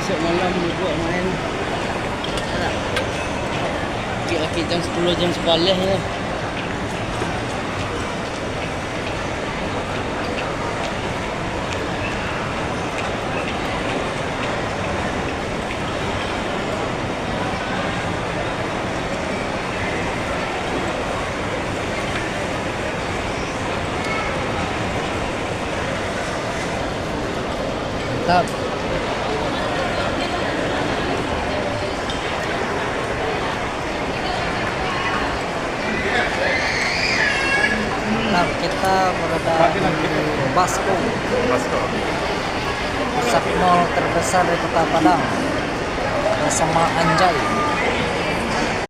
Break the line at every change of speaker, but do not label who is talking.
besok malam buat main. Laki-laki jam 10 jam sebalik ya. Mantap. Nah, kita berada di Basko, pusat mall terbesar di Kota Padang, bersama Anjay.